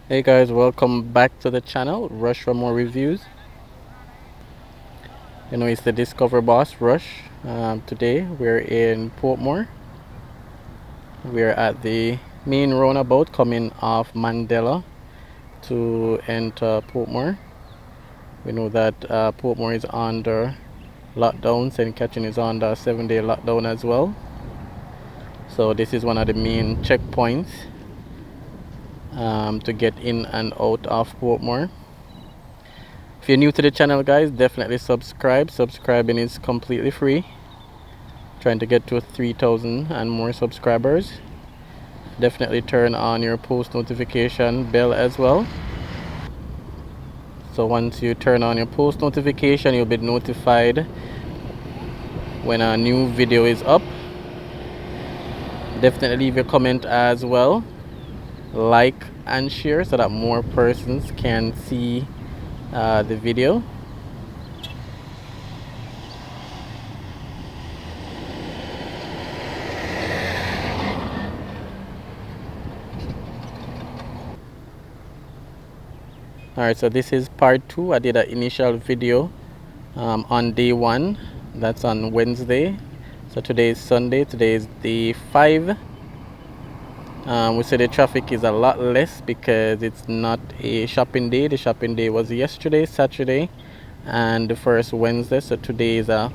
Hey guys, welcome back to the channel. Rush for more reviews. It's the Discover Boss Rush. Today we're in Portmore. We're at the main roundabout coming off Mandela to enter Portmore. We know that Portmore is under lockdown. St. Catherine is under a 7-day lockdown as well. So this is one of the main checkpoints to get in and out of Portmore. If you're new to the channel, guys, definitely subscribe. Subscribing is completely free. Trying to get to 3,000 and more subscribers. Definitely turn on your post notification bell as well. So once you turn on your post notification, you'll be notified when a new video is up. Definitely leave your comment as well. Like and share so that more persons can see the video. Alright, so this is part 2. I did an initial video on day 1. That's on Wednesday. So today is Sunday. Today is day 5. We say the traffic is a lot less because it's not a shopping day. The shopping day was yesterday, Saturday, and the first Wednesday. So today is a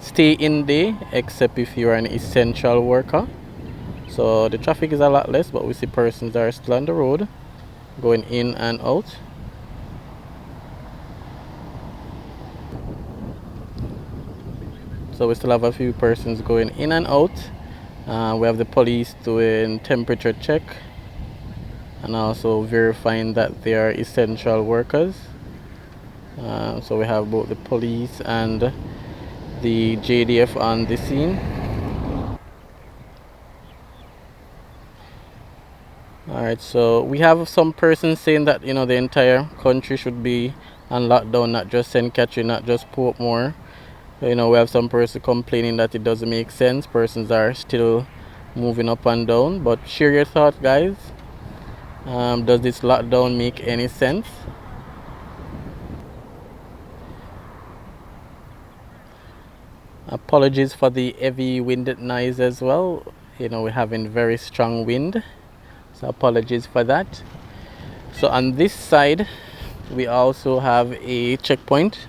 stay-in day, except if you're an essential worker. So the traffic is a lot less, but we see persons are still on the road, going in and out. So we still have a few persons going in and out. We have the police doing temperature check and also verifying that they are essential workers. So we have both the police and the JDF on the scene. Alright, so we have some persons saying that the entire country should be on lockdown, not just St. Catherine, not just Portmore. We have some person complaining that it doesn't make sense. Persons are still moving up and down. But share your thoughts, guys. Does this lockdown make any sense? Apologies for the heavy wind noise as well. We're having very strong wind. So apologies for that. So on this side, we also have a checkpoint.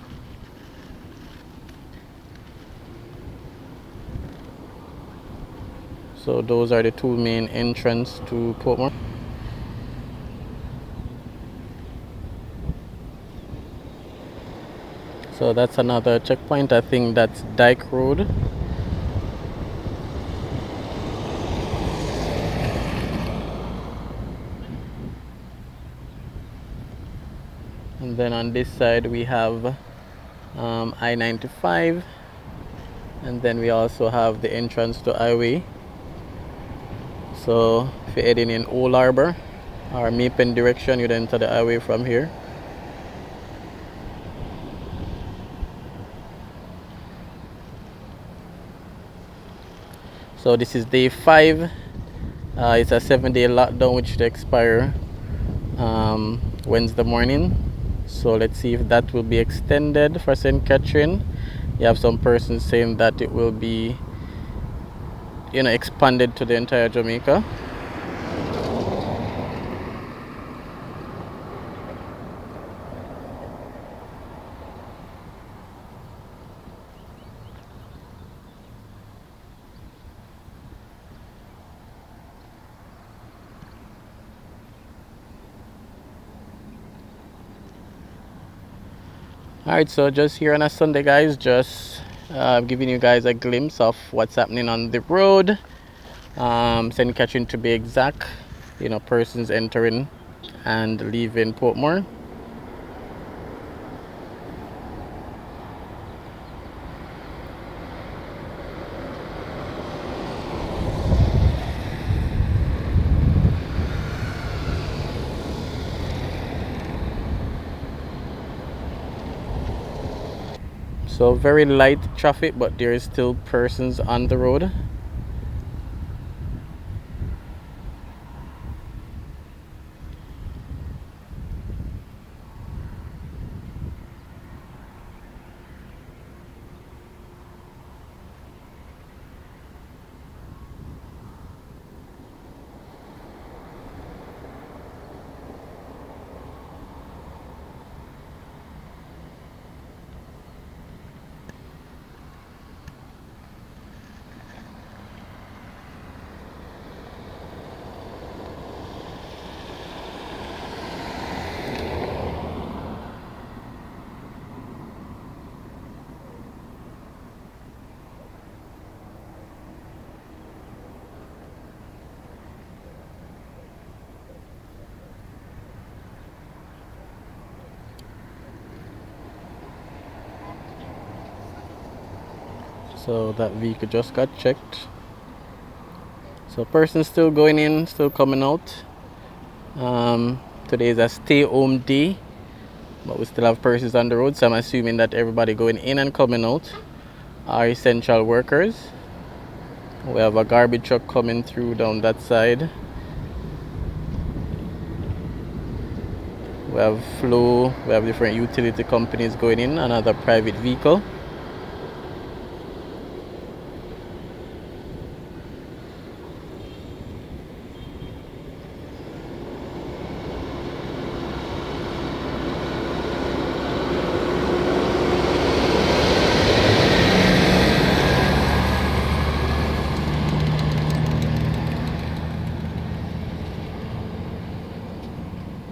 So those are the two main entrances to Portmore. So that's another checkpoint. I think that's Dyke Road. And then on this side we have I-95. And then we also have the entrance to highway. So if you're heading in Old Harbour or Mapen direction, you'd enter the highway from here. So this is day 5. It's a 7-day lockdown which should expire Wednesday morning. So let's see if that will be extended for St. Catherine. You have some persons saying that it will be expanded to the entire Jamaica. Alright, so just here on a Sunday, guys, just giving you guys a glimpse of what's happening on the road. St. Catherine to be exact. Persons entering and leaving Portmore. So very light traffic, but there is still persons on the road. So that vehicle just got checked. So person still going in, still coming out. Today is a stay home day, but we still have persons on the road, so I'm assuming that everybody going in and coming out are essential workers. We have a garbage truck coming through down that side. We have Flow, we have different utility companies going in, another private vehicle.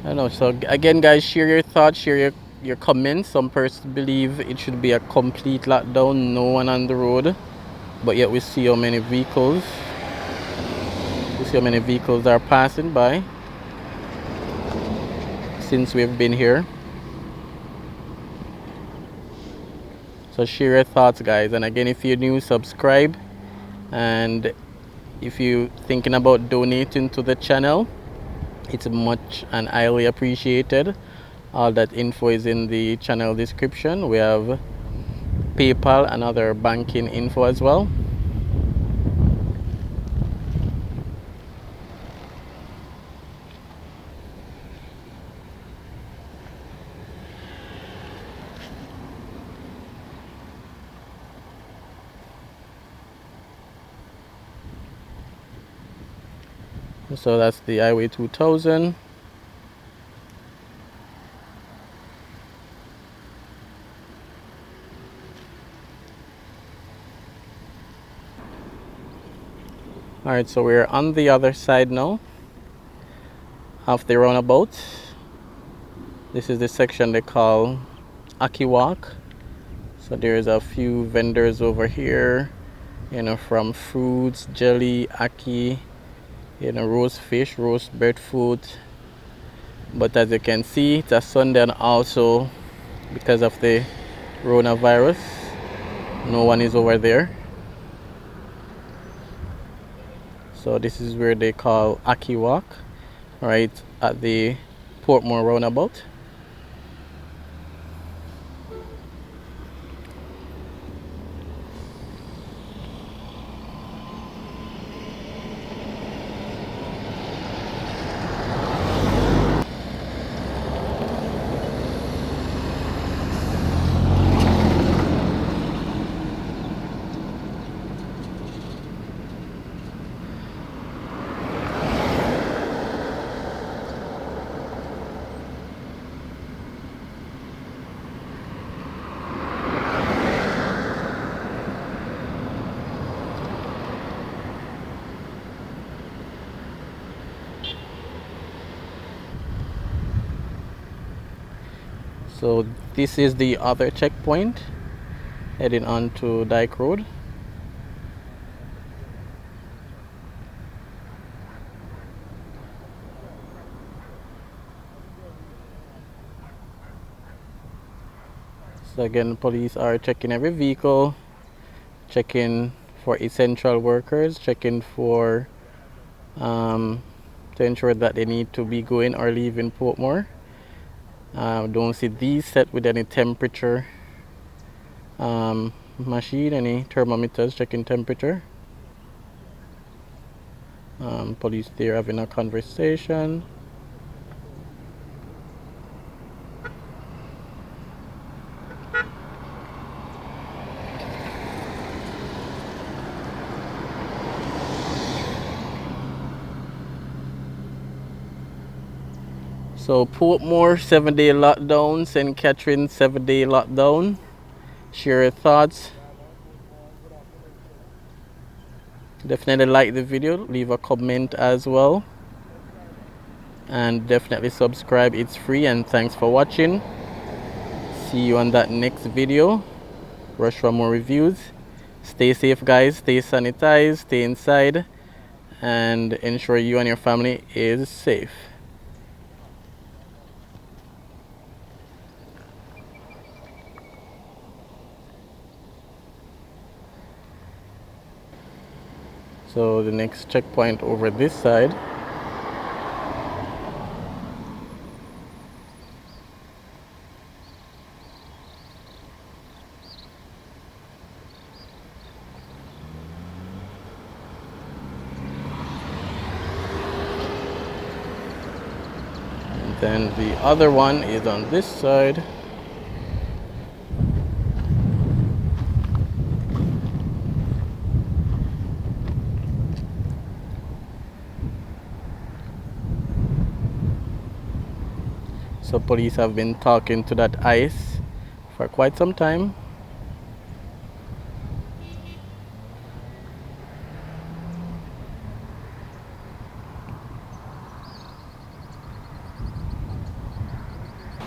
I don't know, so again guys, share your thoughts, share your comments. Some persons believe it should be a complete lockdown, no one on the road, but yet we see how many vehicles are passing by since we've been here. So share your thoughts guys, and again, if you're new, subscribe, and if you're thinking about donating to the channel, it's much and highly appreciated. All that info is in the channel description. We have PayPal and other banking info as well. So that's the Highway 2000. Alright, so we're on the other side now of the roundabout. This is the section they call Aki Walk. So there's a few vendors over here, you know, from fruits, jelly, Aki, you know, roast fish, roast breadfruit. But as you can see, it's a Sunday, and also because of the coronavirus, no one is over there. So this is where they call Aki Walk, right at the Portmore roundabout. So this is the other checkpoint heading on to Dyke Road. So again, police are checking every vehicle, checking for essential workers, checking for to ensure that they need to be going or leaving Portmore. Don't see these set with any temperature machine, any thermometers checking temperature. Police there having a conversation. So Portmore 7-day lockdown, St. Catherine 7-day lockdown. Share your thoughts. Definitely like the video, leave a comment as well, and definitely subscribe, it's free. And thanks for watching. See you on that next video. Rush for more reviews. Stay safe guys, stay sanitized, stay inside, and ensure you and your family is safe. So the next checkpoint over this side. And then the other one is on this side. So police have been talking to that ice for quite some time.